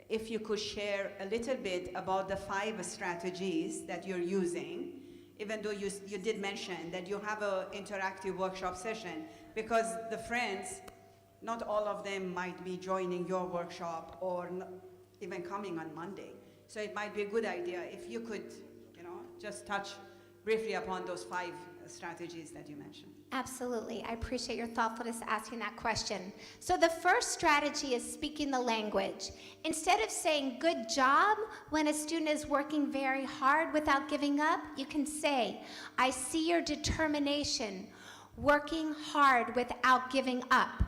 if you could share a little bit about the 5 strategies that you're using, even though you did mention that you have an interactive workshop session, because the friends, not all of them might be joining your workshop or even coming on Monday. So it might be a good idea if you could, just touch briefly upon those 5 strategies that you mentioned. Absolutely. I appreciate your thoughtfulness asking that question. So the first strategy is speaking the language. Instead of saying good job when a student is working very hard without giving up, you can say, I see your determination, working hard without giving up.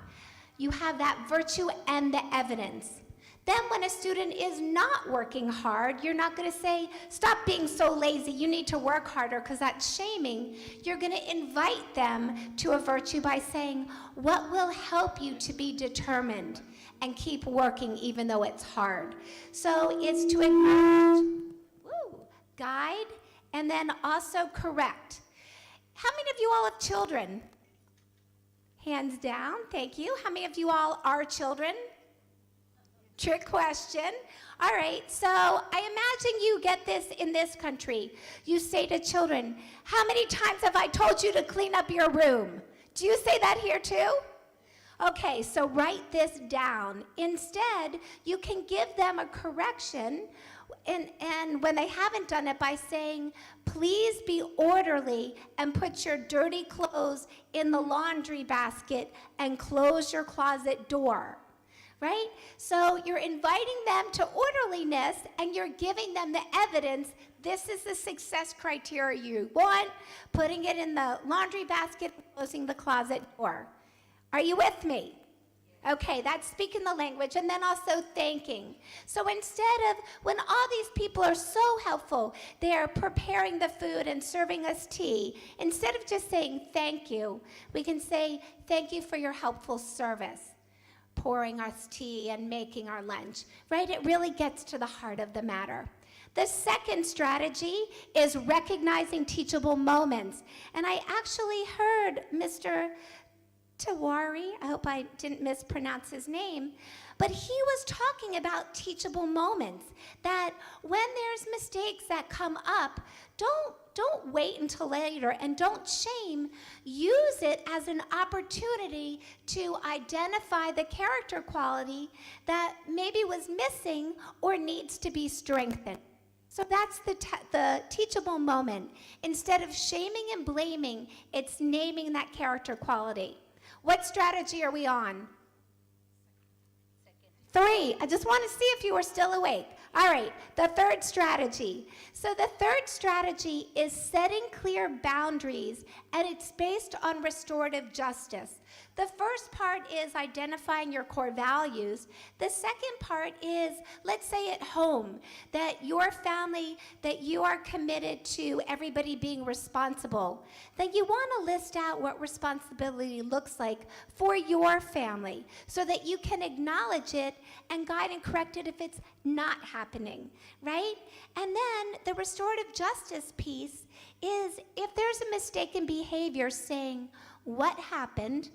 You have that virtue and the evidence. Then when a student is not working hard, you're not going to say, stop being so lazy, you need to work harder, because that's shaming. You're going to invite them to a virtue by saying, what will help you to be determined and keep working even though it's hard? So it's to encourage, guide, and then also correct. How many of you all have children? Hands down, thank you. How many of you all are children? Trick question. All right, so I imagine you get this in this country. You say to children, how many times have I told you to clean up your room? Do you say that here too? Okay, so write this down. Instead, you can give them a correction, and when they haven't done it, by saying, please be orderly and put your dirty clothes in the laundry basket and close your closet door. Right? So you're inviting them to orderliness, and you're giving them the evidence. This is the success criteria you want, putting it in the laundry basket, closing the closet door. Are you with me? Okay, that's speaking the language, and then also thanking. So instead of, when all these people are so helpful, they are preparing the food and serving us tea, instead of just saying thank you, we can say thank you for your helpful service, pouring us tea and making our lunch, right? It really gets to the heart of the matter. The second strategy is recognizing teachable moments. And I actually heard Mr. Tawari, I hope I didn't mispronounce his name, but he was talking about teachable moments, that when there's mistakes that come up, don't wait until later, and don't shame. Use it as an opportunity to identify the character quality that maybe was missing or needs to be strengthened. So that's the teachable moment. Instead of shaming and blaming, it's naming that character quality. What strategy are we on? 3. I just want to see if you are still awake. All right, the third strategy. So the third strategy is setting clear boundaries, and it's based on restorative justice. The first part is identifying your core values. The second part is, let's say at home, that your family, that you are committed to everybody being responsible. Then you want to list out what responsibility looks like for your family, so that you can acknowledge it and guide and correct it if it's not happening, right? And then the restorative justice piece is, if there's a mistaken behavior, saying what happened,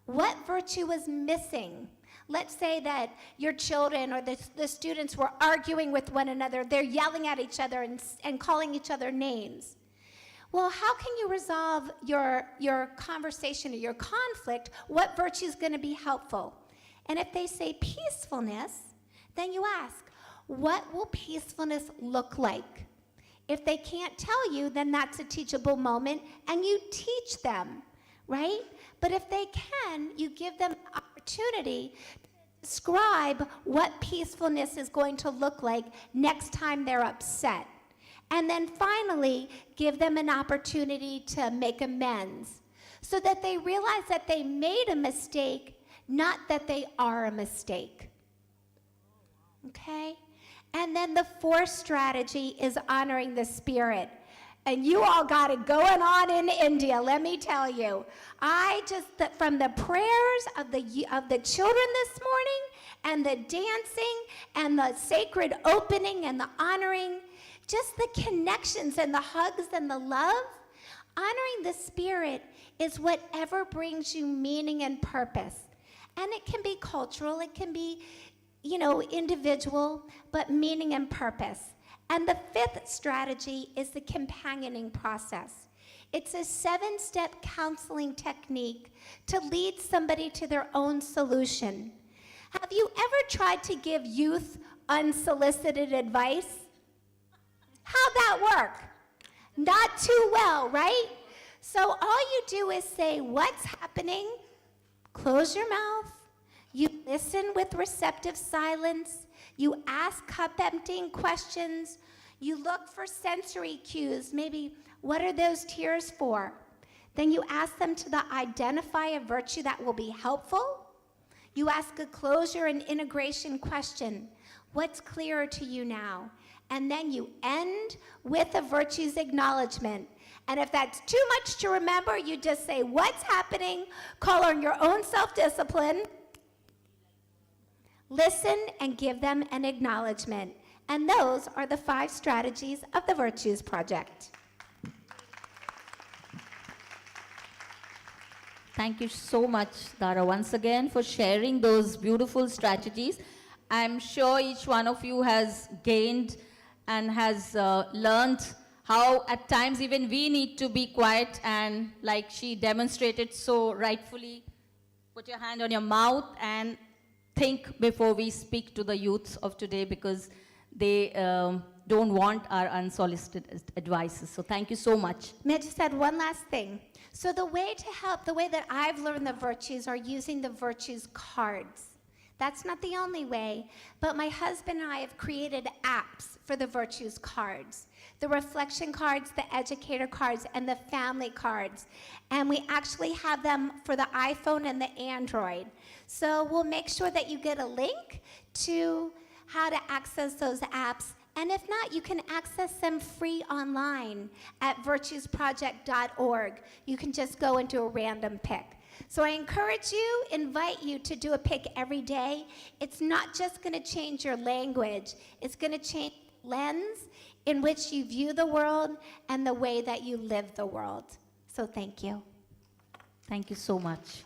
what virtue was missing. Let's say that your children or the students were arguing with one another. They're yelling at each other and calling each other names. Well, how can you resolve your conversation or your conflict? What virtue is going to be helpful? And if they say peacefulness, then you ask, what will peacefulness look like? If they can't tell you, then that's a teachable moment, and you teach them, right? But if they can, you give them the opportunity to describe what peacefulness is going to look like next time they're upset. And then finally, give them an opportunity to make amends, so that they realize that they made a mistake, not that they are a mistake. Okay? And then the fourth strategy is honoring the spirit. And you all got it going on in India, let me tell you. From the prayers of the children this morning, and the dancing, and the sacred opening, and the honoring, just the connections and the hugs and the love, honoring the spirit is whatever brings you meaning and purpose. And it can be cultural, it can be individual, but meaning and purpose. And the fifth strategy is the companioning process. It's a 7-step counseling technique to lead somebody to their own solution. Have you ever tried to give youth unsolicited advice? How'd that work? Not too well, right? So all you do is say, what's happening? Close your mouth. You listen with receptive silence. You ask cup-emptying questions. You look for sensory cues. Maybe, what are those tears for? Then you ask them to identify a virtue that will be helpful. You ask a closure and integration question. What's clearer to you now? And then you end with a virtues acknowledgement. And if that's too much to remember, you just say, what's happening? Call on your own self-discipline. Listen and give them an acknowledgement. And those are the 5 strategies of the Virtues Project. Thank you so much, Dara, once again for sharing those beautiful strategies. I'm sure each one of you has gained and has learned how at times even we need to be quiet, and like she demonstrated so rightfully, put your hand on your mouth and think before we speak to the youths of today, because they don't want our unsolicited advices. So thank you so much. May I just add one last thing? So the way that I've learned the virtues are using the virtues cards. That's not the only way, but my husband and I have created apps for the virtues cards. The reflection cards, the educator cards, and the family cards. And we actually have them for the iPhone and the Android. So we'll make sure that you get a link to how to access those apps. And if not, you can access them free online at virtuesproject.org. You can just go and do a random pick. So I invite you to do a pick every day. It's not just going to change your language. It's going to change the lens in which you view the world and the way that you live the world. So thank you. Thank you so much.